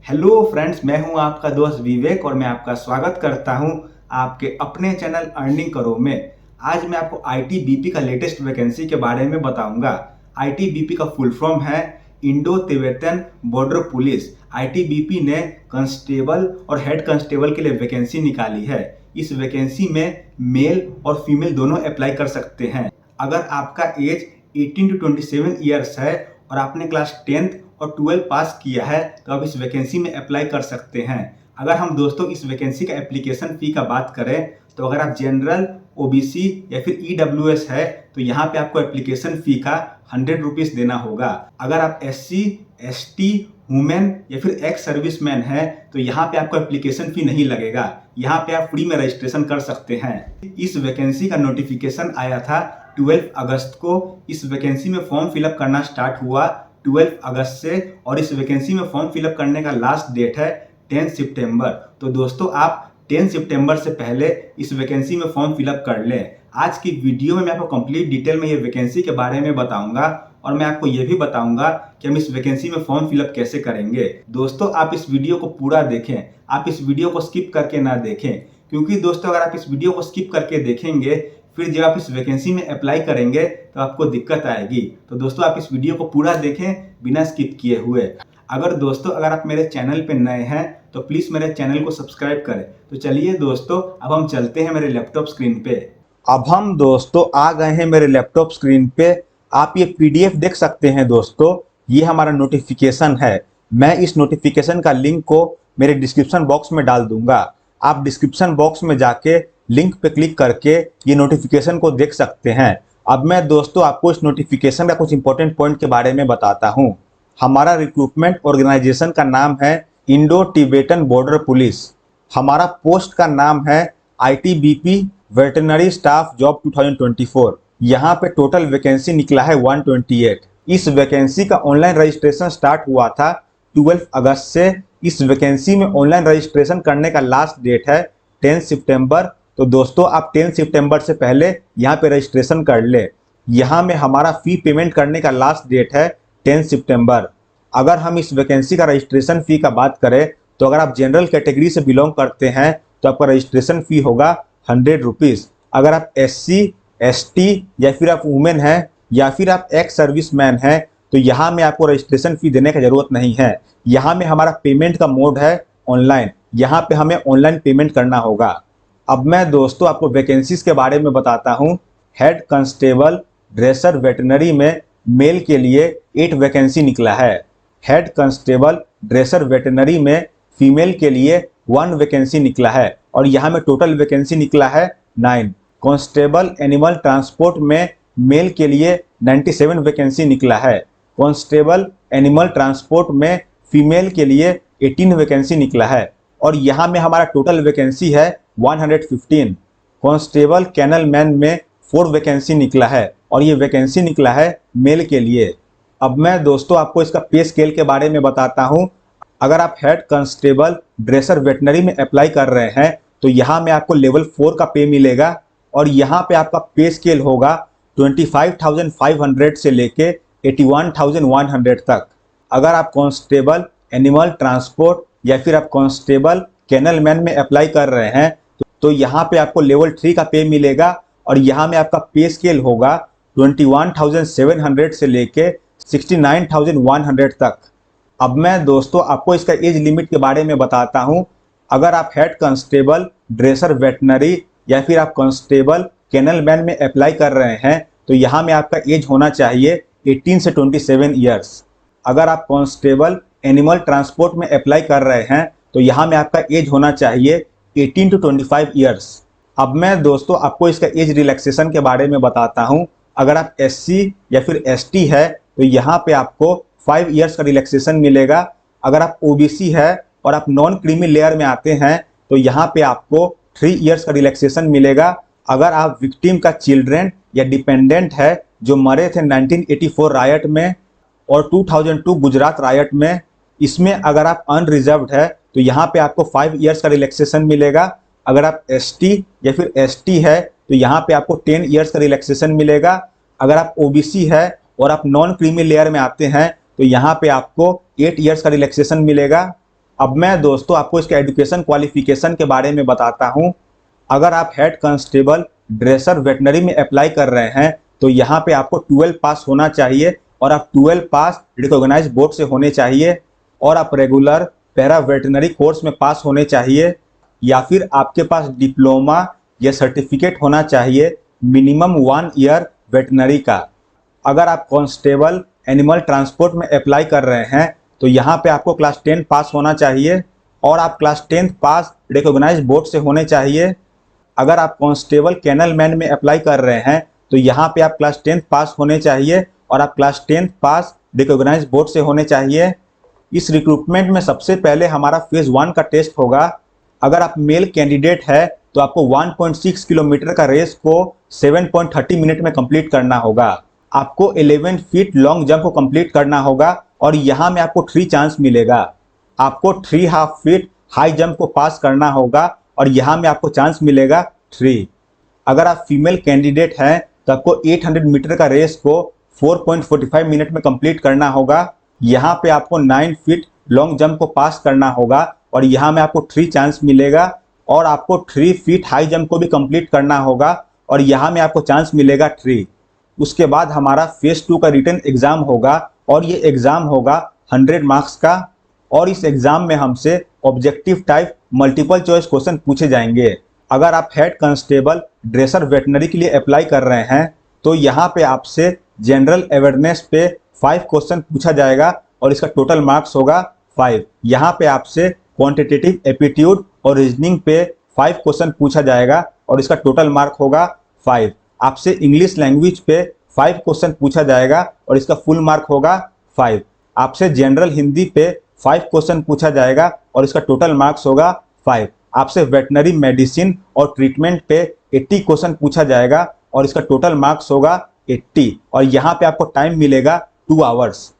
Hello friends, मैं हूं आपका दोस्त विवेक और मैं आपका स्वागत करता हूं आपके अपने चैनल अर्निंग करो में। आज मैं आपको आईटीबीपी का लेटेस्ट वैकेंसी के बारे में बताऊंगा। आईटीबीपी का फुल फॉर्म है Indo Tibetan border police. ITBP ने कांस्टेबल और हेड कांस्टेबल के लिए वैकेंसी निकाली है। इस वैकेंसी में मेल और फीमेल दोनों अप्लाई कर सकते हैं। अगर आपका एज 18 to 27 ईयर्स है और आपने क्लास 10th और 12 पास किया है तो आप इस वैकेंसी में अप्लाई कर सकते हैं। अगर हम दोस्तों इस वैकेंसी का एप्लीकेशन फ़ी का बात करें तो अगर आप जनरल, ओबीसी या फिर ईडब्ल्यूएस है तो यहाँ पे आपको एप्लीकेशन फ़ी का 100 रुपीज़ देना होगा। अगर आप एससी, एसटी, वुमेन या फिर एक्स सर्विसमैन है तो यहाँ पे आपको एप्लीकेशन फ़ी नहीं लगेगा। यहाँ पे आप फ्री में रजिस्ट्रेशन कर सकते हैं। इस वैकेंसी का नोटिफिकेशन आया था 12 अगस्त को। इस वैकेंसी में फॉर्म फिलअप करना स्टार्ट हुआ 12 अगस्त से और इस वैकेंसी में फॉर्म फिलअप करने का लास्ट डेट है 10 सितंबर। तो दोस्तों आप 10 सितंबर से पहले इस वैकेंसी में फॉर्म फिलअप कर लें। आज की वीडियो में मैं आपको कंप्लीट डिटेल में ये वैकेंसी के बारे में बताऊंगा और मैं आपको ये भी बताऊंगा कि हम इस वैकेंसी में फॉर्म फिलअप कैसे करेंगे। दोस्तों आप इस वीडियो को पूरा देखें, आप इस वीडियो को स्किप करके ना देखें, क्योंकि दोस्तों अगर आप इस वीडियो को स्किप करके देखेंगे फिर जब आप इस वैकेंसी में अप्लाई करेंगे तो आपको दिक्कत आएगी। तो दोस्तों आप इस वीडियो को पूरा देखें बिना स्किप किए हुए। अगर आप मेरे चैनल पे नए हैं तो प्लीज़ मेरे चैनल को सब्सक्राइब करें। तो चलिए दोस्तों अब हम चलते हैं मेरे लैपटॉप स्क्रीन पे। अब हम दोस्तों आ गए हैं मेरे लैपटॉप स्क्रीन पे। आप ये पीडीएफ देख सकते हैं दोस्तों, ये हमारा नोटिफिकेशन है। मैं इस नोटिफिकेशन का लिंक को मेरे डिस्क्रिप्शन बॉक्स में डाल दूंगा। आप डिस्क्रिप्शन बॉक्स में जाके लिंक पे क्लिक करके ये नोटिफिकेशन को देख सकते हैं। अब मैं दोस्तों आपको इस नोटिफिकेशन का कुछ इंपॉर्टेंट पॉइंट के बारे में बताता हूँ। हमारा रिक्रूटमेंट ऑर्गेनाइजेशन का नाम है इंडो तिब्बतन बॉर्डर पुलिस। हमारा पोस्ट का नाम है आईटीबीपी वेटरनरी स्टाफ जॉब 2024। यहाँ पे टोटल वैकेंसी निकला है 128। इस वैकेंसी का ऑनलाइन रजिस्ट्रेशन स्टार्ट हुआ था 12 अगस्त से। इस वैकेंसी में ऑनलाइन रजिस्ट्रेशन करने का लास्ट डेट है 10 सितंबर। तो दोस्तों आप 10 सितंबर से पहले यहाँ पे रजिस्ट्रेशन कर ले। यहाँ में हमारा फ़ी पेमेंट करने का लास्ट डेट है 10 सितंबर। अगर हम इस वैकेंसी का रजिस्ट्रेशन फ़ी का बात करें तो अगर आप जनरल कैटेगरी से बिलोंग करते हैं तो आपका रजिस्ट्रेशन फ़ी होगा 100 रुपीज़। अगर आप एससी, एसटी या फिर आप वुमेन हैं या फिर आप एक्स सर्विसमैन हैं तो यहाँ में आपको रजिस्ट्रेशन फ़ी देने की ज़रूरत नहीं है। यहाँ में हमारा पेमेंट का मोड है ऑनलाइन। यहाँ पे हमें ऑनलाइन पेमेंट करना होगा। अब मैं दोस्तों आपको वैकेंसीज के बारे में बताता हूँ। हेड कांस्टेबल ड्रेसर वेटरनरी में मेल के लिए 8 वैकेंसी निकला है। हेड कांस्टेबल ड्रेसर वेटरनरी में फीमेल के लिए 1 वैकेंसी निकला है और यहाँ में टोटल वैकेंसी निकला है 9। कांस्टेबल एनिमल ट्रांसपोर्ट में मेल के लिए 97 वैकेंसी निकला है। कांस्टेबल एनिमल ट्रांसपोर्ट में फीमेल के लिए 18 वैकेंसी निकला है और यहाँ में हमारा टोटल वैकेंसी है 115। कांस्टेबल कैनल मैन में 4 वैकेंसी निकला है और ये वैकेंसी निकला है मेल के लिए। अब मैं दोस्तों आपको इसका पे स्केल के बारे में बताता हूँ। अगर आप हेड कांस्टेबल ड्रेसर वेटनरी में अप्लाई कर रहे हैं तो यहाँ में आपको लेवल 4 का पे मिलेगा और यहाँ पे आपका पे स्केल होगा 25,500 से लेके 81,100 तक। अगर आप कांस्टेबल एनिमल ट्रांसपोर्ट या फिर आप कांस्टेबल कैनल मैन में अप्लाई कर रहे हैं तो यहाँ पे आपको लेवल 3 का पे मिलेगा और यहाँ में आपका पे स्केल होगा 21,700 से लेके 69,100 तक। अब मैं दोस्तों आपको इसका एज लिमिट के बारे में बताता हूँ। अगर आप हेड कांस्टेबल ड्रेसर वेटनरी या फिर आप कांस्टेबल कैनल मैन में अप्लाई कर रहे हैं तो यहाँ में आपका एज होना चाहिए 18 से 27 ईयर्स। अगर आप कांस्टेबल एनिमल ट्रांसपोर्ट में अप्लाई कर रहे हैं तो यहाँ में आपका एज होना चाहिए 18 to 25 ईयर्स। अब मैं दोस्तों आपको इसका एज रिलैक्सेशन के बारे में बताता हूँ। अगर आप एससी या फिर एसटी है तो यहाँ पे आपको 5 ईयर्स का रिलैक्सेशन मिलेगा। अगर आप ओबीसी है और आप नॉन क्रीमी लेयर में आते हैं तो यहाँ पे आपको 3 ईयर्स का रिलैक्सेशन मिलेगा। अगर आप विक्टिम का चिल्ड्रेन या डिपेंडेंट है जो मरे थे 1984 रायट में और 2002 गुजरात रायट में, इसमें अगर आप अनरिजर्व्ड है तो यहाँ पे आपको 5 ईयर्स का रिलैक्सेशन मिलेगा। अगर आप एसटी या फिर एसटी है तो यहाँ पे आपको 10 ईयर्स का रिलैक्सेशन मिलेगा। अगर आप ओबीसी है और आप नॉन क्रीमी लेयर में आते हैं तो यहाँ पे आपको 8 ईयर्स का रिलैक्सेशन मिलेगा। अब मैं दोस्तों आपको इसके एजुकेशन क्वालिफिकेशन के बारे में बताता हूँ। अगर आप हेड कांस्टेबल ड्रेसर वेटनरी में अप्लाई कर रहे हैं तो यहाँ पे आपको 12 पास होना चाहिए और आप 12 पास रिकॉग्नाइज बोर्ड से होने चाहिए और आप रेगुलर पैरा वेटनरी कोर्स में पास होने चाहिए या फिर आपके पास डिप्लोमा या सर्टिफिकेट होना चाहिए मिनिमम 1 ईयर वेटनरी का। अगर आप कांस्टेबल एनिमल ट्रांसपोर्ट में अप्लाई कर रहे हैं तो यहाँ पे आपको क्लास 10 पास होना चाहिए और आप क्लास 10 पास रिकॉग्नाइज बोर्ड से होने चाहिए। अगर आप कांस्टेबल कैनल मैन में अप्लाई कर रहे हैं तो यहाँ पे आप क्लास 10 पास होने चाहिए और आप क्लास 10 पास रिकॉग्नाइज बोर्ड से होने चाहिए। इस रिक्रूटमेंट में सबसे पहले हमारा फेज 1 का टेस्ट होगा। अगर आप मेल कैंडिडेट है तो आपको 1.6 किलोमीटर का रेस को 7.30 मिनट में कंप्लीट करना होगा। आपको 11 फीट लॉन्ग जंप को कंप्लीट करना होगा और यहाँ में आपको 3 चांस मिलेगा। आपको 3 हाफ फीट हाई जंप को पास करना होगा और यहाँ में आपको चांस मिलेगा 3। अगर आप फीमेल कैंडिडेट हैं तो आपको 800 मीटर का रेस को 4.45 मिनट में कंप्लीट करना होगा। यहाँ पे आपको 9 फीट लॉन्ग जंप को पास करना होगा और यहाँ में आपको 3 चांस मिलेगा और आपको 3 फीट हाई जंप को भी कंप्लीट करना होगा और यहाँ में आपको चांस मिलेगा 3। उसके बाद हमारा फेज 2 का रिटन एग्जाम होगा और ये एग्जाम होगा 100 मार्क्स का और इस एग्जाम में हमसे objective type multiple choice question पूछे जाएंगे। अगर आप हेड कांस्टेबल ड्रेसर वेटनरी के लिए अप्लाई कर रहे हैं तो यहाँ पे आपसे जनरल अवेयरनेस पे 5 क्वेश्चन पूछा जाएगा और इसका टोटल मार्क्स होगा 5। यहाँ पे आपसे क्वांटिटेटिव एप्टीट्यूड और रीजनिंग पे 5 क्वेश्चन पूछा जाएगा और इसका टोटल मार्क होगा 5। आपसे इंग्लिश लैंग्वेज पे 5 क्वेश्चन पूछा जाएगा और इसका फुल मार्क होगा 5। आपसे जनरल हिंदी पे 5 क्वेश्चन पूछा जाएगा और इसका टोटल मार्क्स होगा 5। आपसे वेटनरी मेडिसिन और ट्रीटमेंट पे 80 क्वेश्चन पूछा जाएगा और इसका टोटल मार्क्स होगा 80 और यहाँ पे आपको टाइम मिलेगा 2 आवर्स।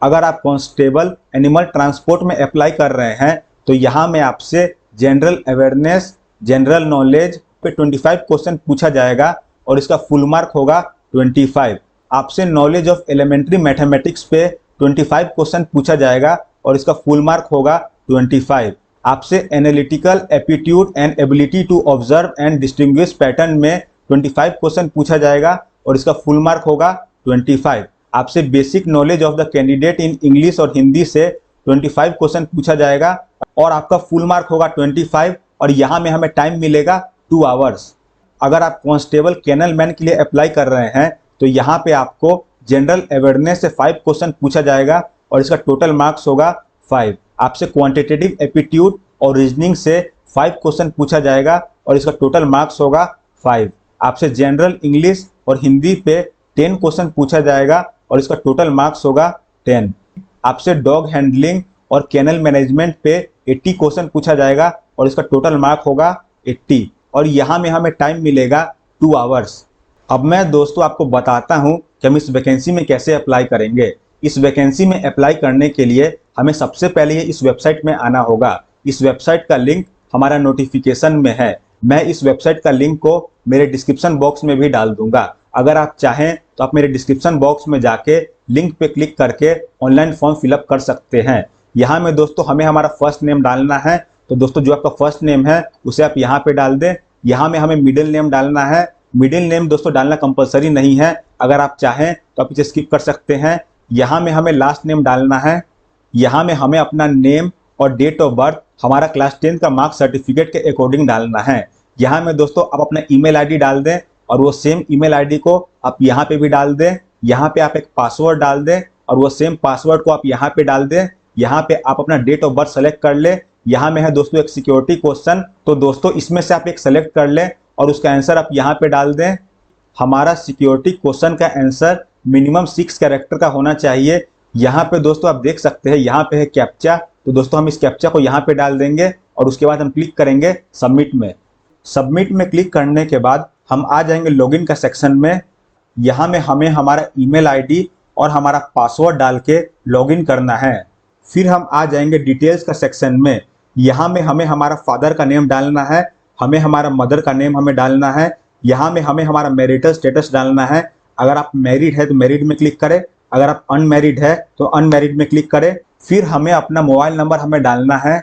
अगर आप कांस्टेबल एनिमल ट्रांसपोर्ट में अप्लाई कर रहे हैं तो यहाँ में आपसे जनरल अवेयरनेस जनरल नॉलेज पे 25 क्वेश्चन पूछा जाएगा और इसका फुल मार्क होगा 25। आपसे नॉलेज ऑफ एलिमेंट्री मैथमेटिक्स पे 25 क्वेश्चन पूछा जाएगा और इसका फुल मार्क होगा 25। आपसे analytical aptitude and ability to observe and distinguish pattern में 25 क्वेश्चन पूछा जाएगा और इसका फुल मार्क होगा 25। आपसे basic knowledge of the candidate in English और हिंदी से 25 क्वेश्चन पूछा जाएगा और आपका फुल मार्क होगा 25 और यहाँ में हमें टाइम मिलेगा 2 आवर्स। अगर आप कांस्टेबल कैनल मैन के लिए अप्लाई कर रहे हैं तो यहाँ पे आपको जनरल अवेयरनेस से 5 क्वेश्चन पूछा जाएगा और इसका टोटल मार्क्स होगा 5। आपसे क्वांटिटेटिव एप्टीट्यूड और रीजनिंग से 5 क्वेश्चन पूछा जाएगा और इसका टोटल मार्क्स होगा 5। आपसे जनरल इंग्लिश और हिंदी पे 10 क्वेश्चन पूछा जाएगा और इसका टोटल मार्क्स होगा 10। आपसे डॉग हैंडलिंग और कैनल मैनेजमेंट पे 80 क्वेश्चन पूछा जाएगा और इसका टोटल मार्क होगा 80 और यहाँ में हमें टाइम मिलेगा 2 आवर्स। अब मैं दोस्तों आपको बताता हूँ कि हम इस वैकेंसी में कैसे अप्लाई करेंगे। इस वैकेंसी में अप्लाई करने के लिए हमें सबसे पहले इस वेबसाइट में आना होगा। इस वेबसाइट का लिंक हमारा नोटिफिकेशन में है। मैं इस वेबसाइट का लिंक को मेरे डिस्क्रिप्शन बॉक्स में भी डाल दूंगा। अगर आप चाहें तो आप मेरे डिस्क्रिप्शन बॉक्स में जाके लिंक पे क्लिक करके ऑनलाइन फॉर्म फिलअप कर सकते हैं। यहाँ में दोस्तों हमें हमारा फर्स्ट नेम डालना है, तो दोस्तों जो आपका फर्स्ट नेम है उसे आप यहाँ पे डाल दें। यहाँ में हमें मिडिल नेम डालना है। मिडिल नेम दोस्तों डालना कंपलसरी नहीं है, अगर आप चाहें तो आप इसे स्किप कर सकते हैं। यहाँ में हमें लास्ट नेम डालना है। यहाँ में हमें अपना नेम और डेट ऑफ बर्थ हमारा क्लास 10 का मार्क्स सर्टिफिकेट के अकॉर्डिंग डालना है। यहाँ में दोस्तों आप अपना ईमेल आईडी डाल दें और वो सेम ईमेल आईडी को आप यहाँ पे भी डाल दें। यहाँ पे आप एक पासवर्ड डाल दें और वो सेम पासवर्ड को आप यहाँ पे डाल दें। यहाँ पे आप अपना डेट ऑफ बर्थ सेलेक्ट कर ले। यहाँ में है दोस्तों एक सिक्योरिटी क्वेश्चन, तो दोस्तों इसमें से आप एक सेलेक्ट कर लें और उसका आंसर आप यहाँ पे डाल दें। हमारा सिक्योरिटी क्वेश्चन का आंसर मिनिमम 6 कैरेक्टर का होना चाहिए। यहाँ पे दोस्तों आप देख सकते हैं यहाँ पे है कैप्चा, तो दोस्तों हम इस कैप्चा को यहाँ पे डाल देंगे और उसके बाद हम क्लिक करेंगे सबमिट में। सबमिट में क्लिक करने के बाद हम आ जाएंगे लॉगिन का सेक्शन में। यहाँ में हमें हमारा ईमेल आईडी और हमारा पासवर्ड डाल के लॉगिन करना है। फिर हम आ जाएंगे डिटेल्स का सेक्शन में। यहाँ में हमें हमारा फादर का नेम डालना है, हमें हमारा मदर का नेम हमें डालना है। यहाँ में हमें हमारा मैरिटल स्टेटस डालना है। अगर आप मैरिड है तो मैरिड में क्लिक करें, अगर आप अनमैरिड है तो अनमैरिड में क्लिक करें। फिर हमें अपना मोबाइल नंबर हमें डालना है।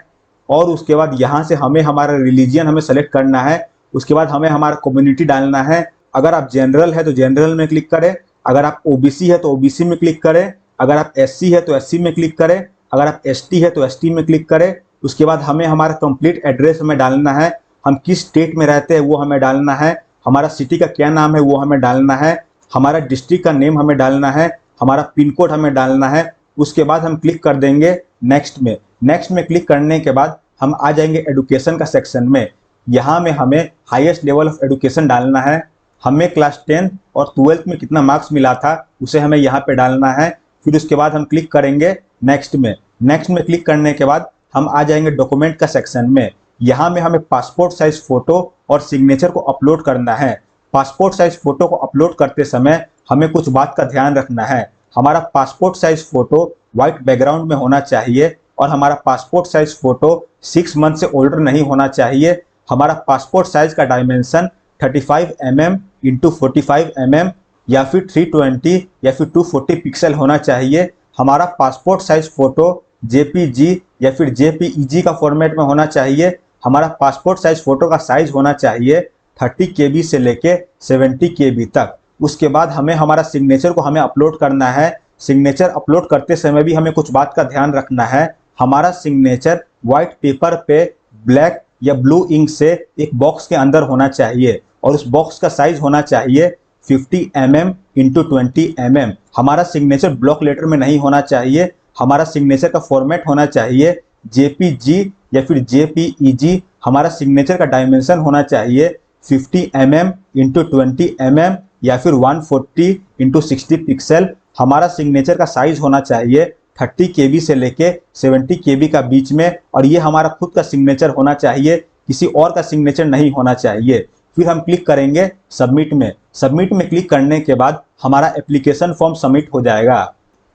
और उसके बाद यहाँ से हमें हमारा रिलीजियन हमें सेलेक्ट करना है। उसके बाद हमें हमारा कम्युनिटी डालना है। अगर आप जनरल है तो जनरल में क्लिक करें, अगर आप ओबीसी है तो ओबीसी में क्लिक करें, अगर आप एससी है तो एससी में क्लिक करें, अगर आप एसटी है तो एसटी में क्लिक करें। उसके बाद हमें हमारा कंप्लीट एड्रेस हमें डालना है, हम किस स्टेट में रहते हैं वो हमें डालना है, हमारा सिटी का क्या नाम है वो हमें डालना है, हमारा डिस्ट्रिक्ट का नेम हमें डालना है, हमारा पिन कोड हमें डालना है। उसके बाद हम क्लिक कर देंगे नेक्स्ट में। नेक्स्ट में क्लिक करने के बाद हम आ जाएंगे एडुकेशन का सेक्शन में। यहाँ में हमें हाईएस्ट लेवल ऑफ एडुकेशन डालना है, हमें क्लास 10 और 12th में कितना मार्क्स मिला था उसे हमें यहाँ पे डालना है। फिर उसके बाद हम क्लिक करेंगे नेक्स्ट में। नेक्स्ट में क्लिक करने के बाद हम आ जाएंगे डॉक्यूमेंट का सेक्शन में। यहाँ में हमें पासपोर्ट साइज फोटो और सिग्नेचर को अपलोड करना है। पासपोर्ट साइज फोटो को अपलोड करते समय हमें कुछ बात का ध्यान रखना है। हमारा passport size photo white background में होना चाहिए और हमारा पासपोर्ट साइज फोटो 6 मंथ से ओल्डर नहीं होना चाहिए। हमारा पासपोर्ट साइज का डायमेंशन 35 mm इंटू 45 mm या फिर 320 या फिर 240 पिक्सल होना चाहिए। हमारा पासपोर्ट साइज फोटो जेपीजी या फिर जेपीईजी का फॉर्मेट में होना चाहिए। हमारा पासपोर्ट साइज फोटो का साइज होना चाहिए 30 KB से लेके 70 KB तक। उसके बाद हमें हमारा सिग्नेचर को हमें अपलोड करना है। सिग्नेचर अपलोड करते समय भी हमें कुछ बात का ध्यान रखना है। हमारा सिग्नेचर व्हाइट पेपर पे ब्लैक या ब्लू इंक से एक बॉक्स के अंदर होना चाहिए और उस बॉक्स का साइज होना चाहिए 50 mm इंटू 20 mm। हमारा सिग्नेचर ब्लॉक लेटर में नहीं होना चाहिए। हमारा सिग्नेचर का फॉर्मेट होना चाहिए जेपीजी या फिर जेपीईजी। हमारा सिग्नेचर का डायमेंशन होना चाहिए 50 mm इंटू 20 mm या फिर 140 इंटू 60 पिक्सल। हमारा सिग्नेचर का साइज होना चाहिए 30 KB से लेके 70 KB का बीच में और ये हमारा खुद का सिग्नेचर होना चाहिए, किसी और का सिग्नेचर नहीं होना चाहिए। फिर हम क्लिक करेंगे सबमिट में। सबमिट में क्लिक करने के बाद हमारा एप्लीकेशन फॉर्म सबमिट हो जाएगा।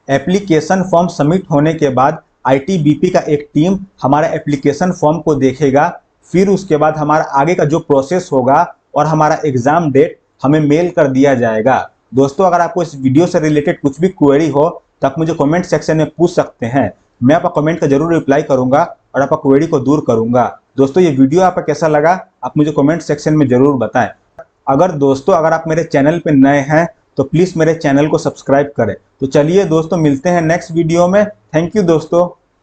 एप्लीकेशन फॉर्म सबमिट होने के बाद आईटीबीपी का एक टीम हमारा एप्लीकेशन फॉर्म को देखेगा। फिर उसके बाद हमारा आगे का जो प्रोसेस होगा और हमारा एग्जाम डेट हमें मेल कर दिया जाएगा। दोस्तों, अगर आपको इस वीडियो से रिलेटेड कुछ भी क्वेरी हो तो आप मुझे कमेंट सेक्शन में पूछ सकते हैं। मैं आपका कमेंट का जरूर रिप्लाई करूंगा और आपका क्वेरी को दूर करूंगा। दोस्तों, ये वीडियो आपको कैसा लगा आप मुझे कमेंट सेक्शन में जरूर बताएं। अगर आप मेरे चैनल पे नए हैं तो प्लीज़ मेरे चैनल को सब्सक्राइब करें। तो चलिए दोस्तों, मिलते हैं नेक्स्ट वीडियो में। थैंक यू दोस्तों।